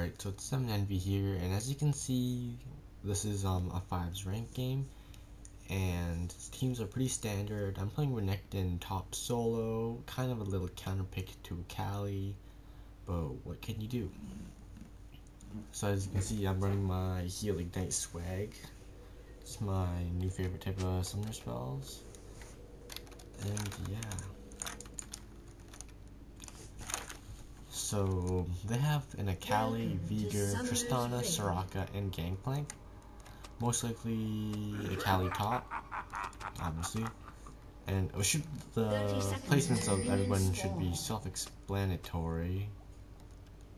Alright, so it's 7 Envy here, and as you can see, this is a 5's rank game, and teams are pretty standard. I'm playing Renekton top solo, kind of a little counter pick to Akali, but what can you do? So as you can see, I'm running my Heal Ignite swag. It's my new favorite type of summoner spells, and yeah. So they have an Akali, Vigor, Tristana, Soraka, and Gangplank. Most likely Akali top, obviously. And the placements of everyone should be self-explanatory.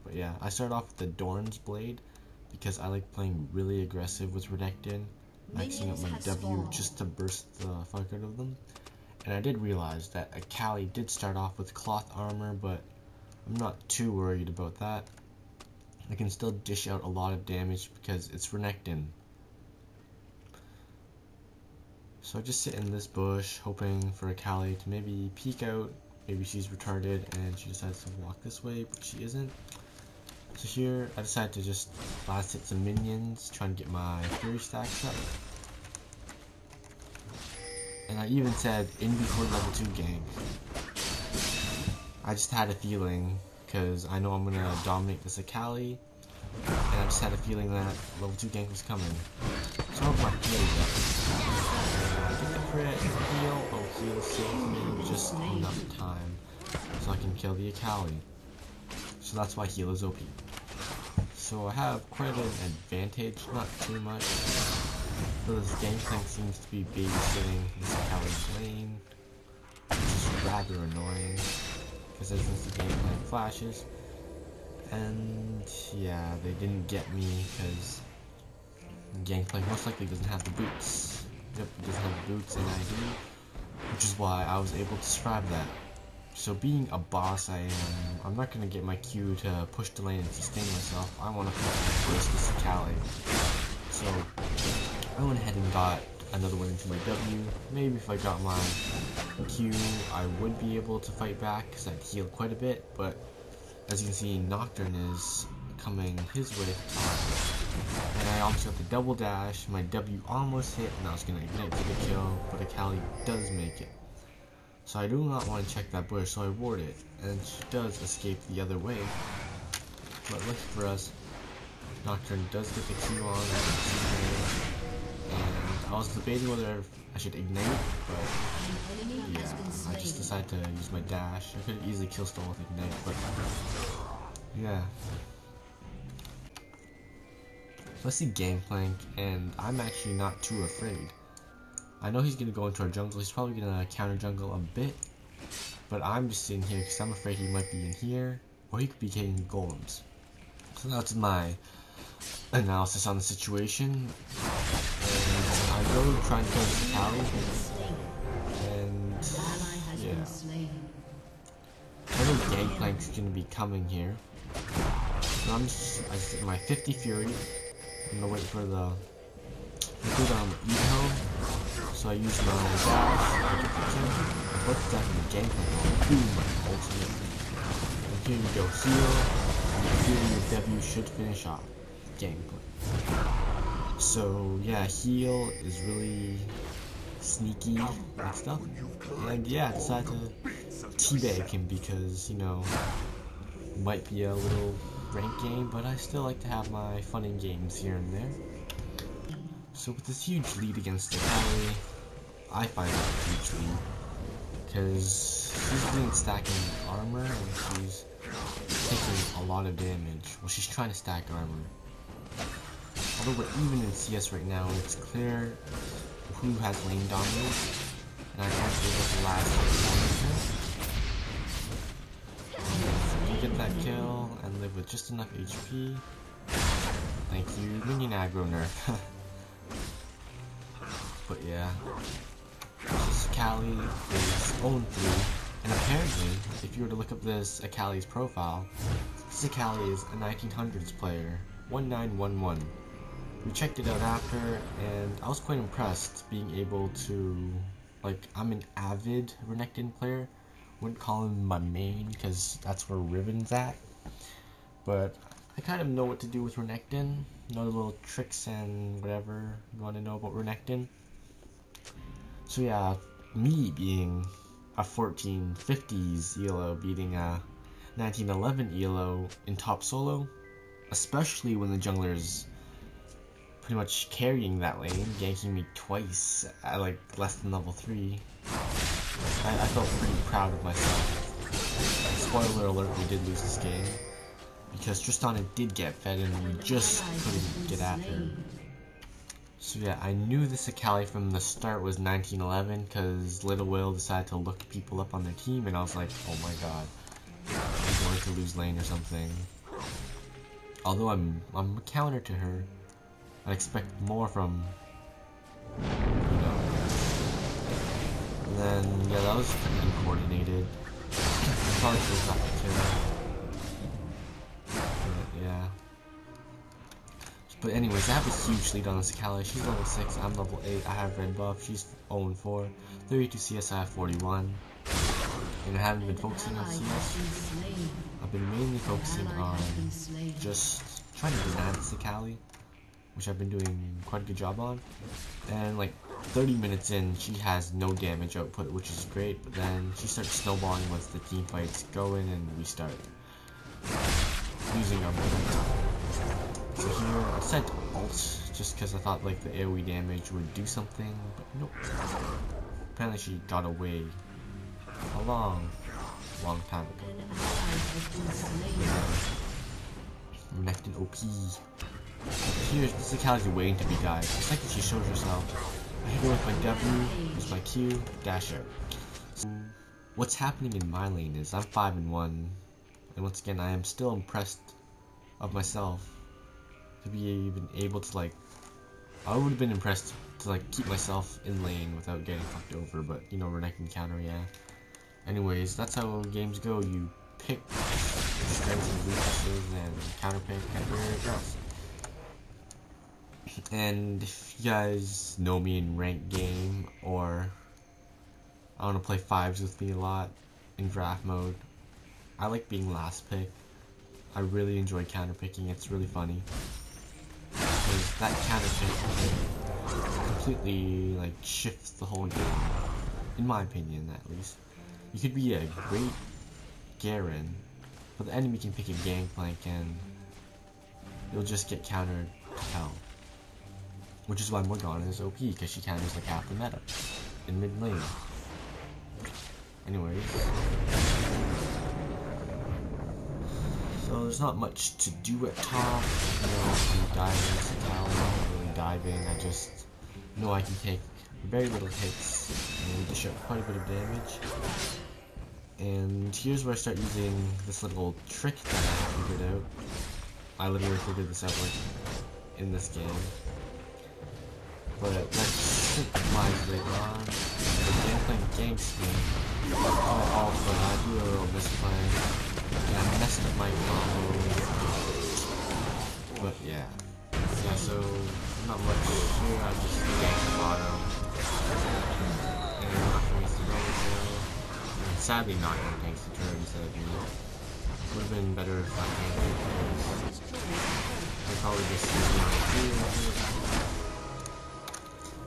But yeah, I start off with the Dorn's Blade because I like playing really aggressive with Renekton, maxing up my W just to burst the fuck out of them. And I did realize that Akali did start off with cloth armor, but I'm not too worried about that. I can still dish out a lot of damage because it's Renekton. So I just sit in this bush hoping for Akali to maybe peek out. Maybe she's retarded and she decides to walk this way, but she isn't. So here I decided to just last hit some minions, trying to get my Fury stacks up. And I even said in before level 2 gank. I just had a feeling, because I know I'm going to dominate this Akali, and I just had a feeling that level 2 gank was coming. So I hope my heal is up. I get the crit and heal. Oh, heal saves me just enough time so I can kill the Akali. So that's why heal is OP. So I have quite an advantage, not too much. So this Gangplank seems to be babysitting this Akali's lane, which is rather annoying. Because as the Gangplank flashes, and yeah, they didn't get me because Gangplank most likely doesn't have the boots. Yep, it doesn't have the boots and ID, which is why I was able to survive that. So being a boss I'm not going to get my Q to push the lane and sustain myself. I want to burst this Akali. So I went ahead and got another one into my W. Maybe if I got my Q, I would be able to fight back because I'd healed quite a bit, but as you can see, Nocturne is coming his way at the top. And I almost got the double dash, my W almost hit, and I was going to ignite for the kill, but Akali does make it. So I do not want to check that bush, so I ward it, and she does escape the other way. But lucky for us, Nocturne does get the Q on, and I was debating whether I should ignite, but yeah, I just decided to use my dash. I could have easily kill stole with ignite, but yeah. So I see Gangplank, and I'm actually not too afraid. I know he's gonna go into our jungle. He's probably gonna counter jungle a bit, but I'm just sitting here because I'm afraid he might be in here, or he could be getting golems. So that's my analysis on the situation. And I go trying to kill this Akali, and yeah, I know Gangplank's gonna be coming here. So I just did my 50 Fury. I'm gonna wait for the ELO. So I use my dash, I get the kill, I put that in the Gangplank, boom, my ultimate. And here you go, heal, and here your W should finish off Gangplank. So yeah, heal is really sneaky and stuff. And yeah, I decided to teabag him because, you know, it might be a little rank game, but I still like to have my fun in games here and there. So with this huge lead against Akali, I find it a huge lead, because she's doing stacking armor and she's taking a lot of damage. Well, she's trying to stack armor. Although we're even in CS right now, it's clear who has lane dominance, and I am able to last her. Get that kill and live with just enough HP. Thank you, minion aggro nerf. But yeah, this Akali is 0-3, and apparently, if you were to look up this Akali's profile, this Akali is a 1900s player, 1911. We checked it out after, and I was quite impressed being able to, like, I'm an avid Renekton player. Wouldn't call him my main, because that's where Riven's at, but I kind of know what to do with Renekton. Know the little tricks and whatever you want to know about Renekton. So yeah, me being a 1450s ELO beating a 1911 ELO in top solo, especially when the jungler's pretty much carrying that lane, ganking me twice at like less than level 3. I felt pretty proud of myself. Spoiler alert, we did lose this game because Tristana did get fed and we just couldn't get after her. So yeah, I knew this Akali from the start was 1911 because Little Will decided to look people up on their team and I was like, oh my god, I'm going to lose lane or something. Although I'm a counter to her, I expect more from, you know. And then, yeah, that was pretty uncoordinated. I probably should have got the kill. But, yeah. But anyways, I have a huge lead on this Akali. She's level 6, I'm level 8, I have red buff, she's 0-4. 32 CS, I have 41. And I haven't been focusing on CS. I've been mainly focusing on just trying to deny this Akali, which I've been doing quite a good job on. And like 30 minutes in, she has no damage output, which is great, but then she starts snowballing once the team fights going and we start losing our momentum. So here, I decided to ult, just because I thought like the AoE damage would do something, but nope. Apparently she got away a long time ago. Renekton OP. Here's this Akali's waiting to be died. The second she shows herself, I hit her with my W, use my Q, dash out. So what's happening in my lane is I'm 5-1, and once again I am still impressed of myself to be even able to like. I would have been impressed to like keep myself in lane without getting fucked over, but you know, Renekton counter, yeah. Anyways, that's how games go. You pick strengths and weaknesses and counter pick everywhere else. And if you guys know me in ranked game, or I want to play 5s with me a lot in draft mode, I like being last pick. I really enjoy counter picking, it's really funny. Because that counter pick completely like shifts the whole game, in my opinion at least. You could be a great Garen, but the enemy can pick a Gangplank and you'll just get countered to hell. Which is why Morgana is OP, because she counters like half the meta in mid lane. Anyways. So there's not much to do at top. You know, I'm diving into Akali, I'm not really diving, I just know I can take very little hits and dish out quite a bit of damage. And here's where I start using this little trick that I figured out. I literally figured this out like in this game. But that shit applies later on. The Gangplank ganks me. Also, I do a little misplay. And I messed up my combo. But yeah. Yeah, so not much here. I just gank the bottom. And I'm not going to the roll. Sadly not going to tank the turret instead of me. Would have been better if I ganked it, because I probably just used my Q.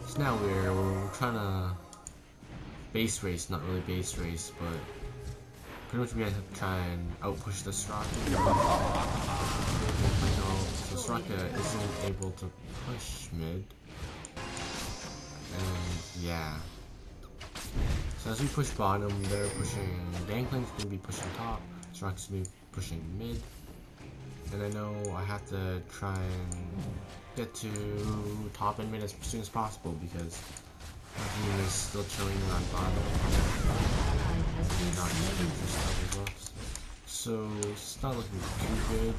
So now we're trying to base race, not really base race, but pretty much we're gonna have to try and outpush the Soraka. So Soraka isn't able to push mid. And yeah. So as we push bottom, they're pushing, Gangplank's gonna be pushing top, Soraka's gonna be pushing mid. And I know I have to try and get to top and mid as soon as possible because my team is still chilling on bottom. Not getting first level buffs. So it's not looking too good.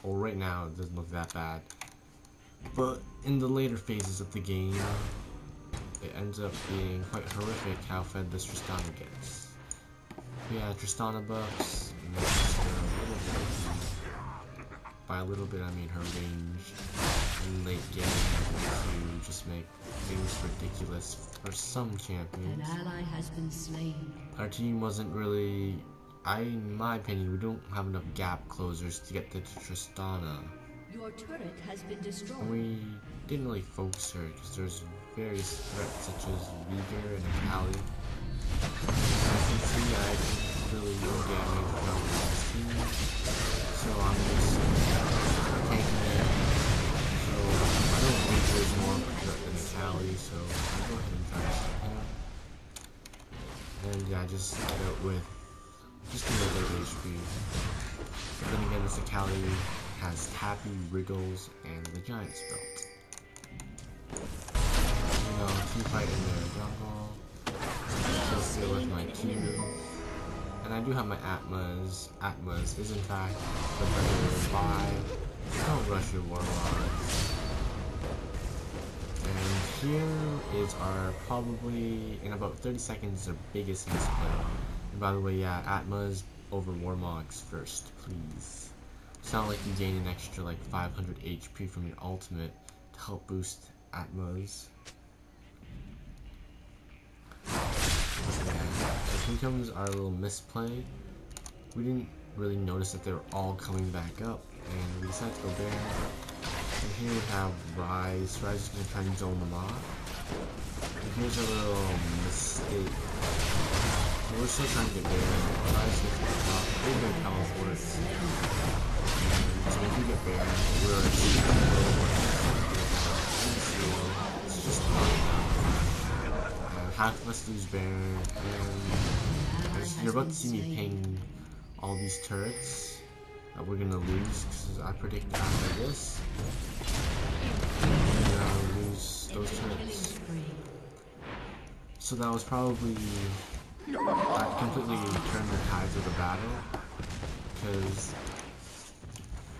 Or right now it doesn't look that bad. But in the later phases of the game, it ends up being quite horrific how fed this Tristana gets. Yeah, Tristana buffs, and that's a little bit. By a little bit, I mean her range in late game to just make things ridiculous for some champions. An ally has been slain. Our team wasn't really in my opinion, we don't have enough gap closers to get to Tristana. Your turret has been destroyed. And we didn't really focus her because there's various threats such as Vigor and Akali. As you can see, I did really no damage from this team, so I'm just tanking it. So I don't think there's more of a threat than Akali, so I'll go ahead and try to start him. And yeah, just start out with just a little bit of HP. But then again, this Akali has Tappy, Wriggles, and the Giant's Belt. You know, team fight in their jungle. Kill steal with my Q. And I do have my Atmas. Atmas is in fact the better buy. Don't rush your Warlocks. And here is our probably, in about 30 seconds, our biggest misplay. And by the way, yeah, Atmas over Warmogs first, please. It's not like you gain an extra like 500 HP from your ultimate to help boost Atmas. And here comes our little misplay. We didn't really notice that they were all coming back up, and we decided to go Baron. And here we have Rise. Rise is going to try and zone them off. And here's a little mistake. We're still trying to get Baron. Rise gets picked off. They're going to teleport. So if we get Baron, we're actually going to go it's just not enough. And half of us lose Baron, and you're about to see me ping all these turrets that we're gonna lose, because I predict after this, we're gonna lose those turrets. So that was probably, that completely turned the tides of the battle, because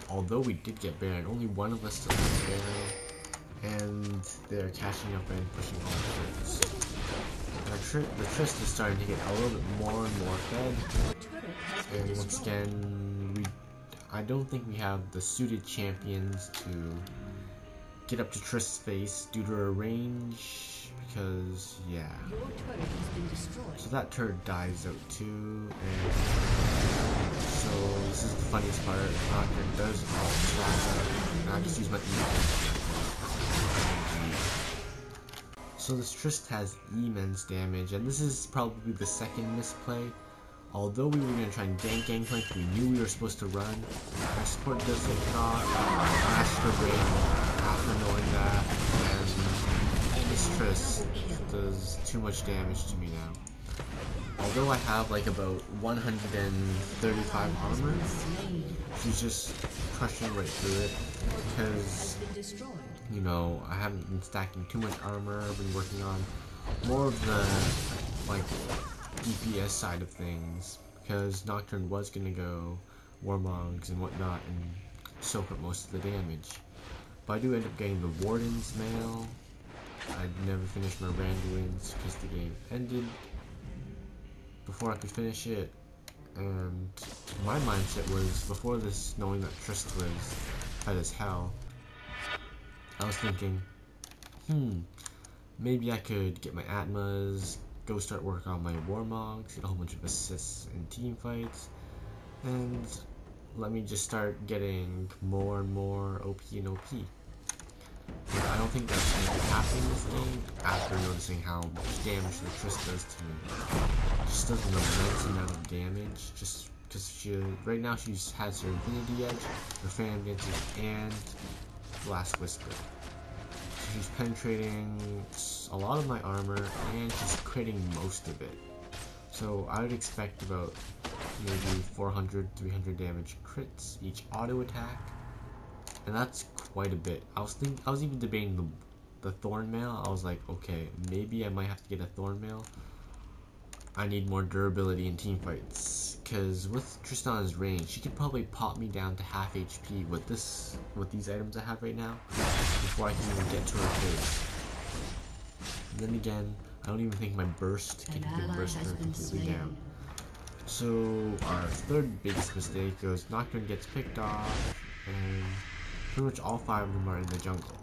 although we did get Baron, only one of us still has Baron, and they're catching up and pushing all the turrets. The Trist is starting to get a little bit more and more fed, and once again, I don't think we have the suited champions to get up to Trist's face due to her range, because, yeah. So that turret dies out too, and so this is the funniest part. Renekton does all the and I just use my E. So this Trist has immense damage, and this is probably the second misplay. Although we were going to try and gank Gangplank, we knew we were supposed to run. Our support does get caught, Astro Brain after knowing that, and this Trist does too much damage to me now. Although I have like about 135 armor, she's just crushing right through it, because, you know, I haven't been stacking too much armor. I've been working on more of the, like, DPS side of things, because Nocturne was gonna go Warmogs and whatnot and soak up most of the damage. But I do end up getting the Warden's Mail. I never finished my Randuin's because the game ended before I could finish it. And my mindset was, before this, knowing that Trist was tight as hell, I was thinking, maybe I could get my Atmas, go start working on my Warmogs, get a whole bunch of assists in team fights, and let me just start getting more and more OP and OP. But I don't think that's going to happen in this game after noticing how much damage the Trist does to me. It just does an immense amount of damage, just because right now she has her Infinity Edge, her Phantom Dances, and Blast Whisper. So she's penetrating a lot of my armor, and she's critting most of it. So I would expect about maybe 400, 300 damage crits each auto attack, and that's quite a bit. I was even debating the Thorn Mail. I was like, okay, maybe I might have to get a Thorn Mail. I need more durability in team fights, because with Tristana's range, she could probably pop me down to half HP with these items I have right now before I can even get to her face. And then again, I don't even think my burst can even burst her completely down. So our third biggest mistake goes Nocturne gets picked off, and pretty much all 5 of them are in the jungle.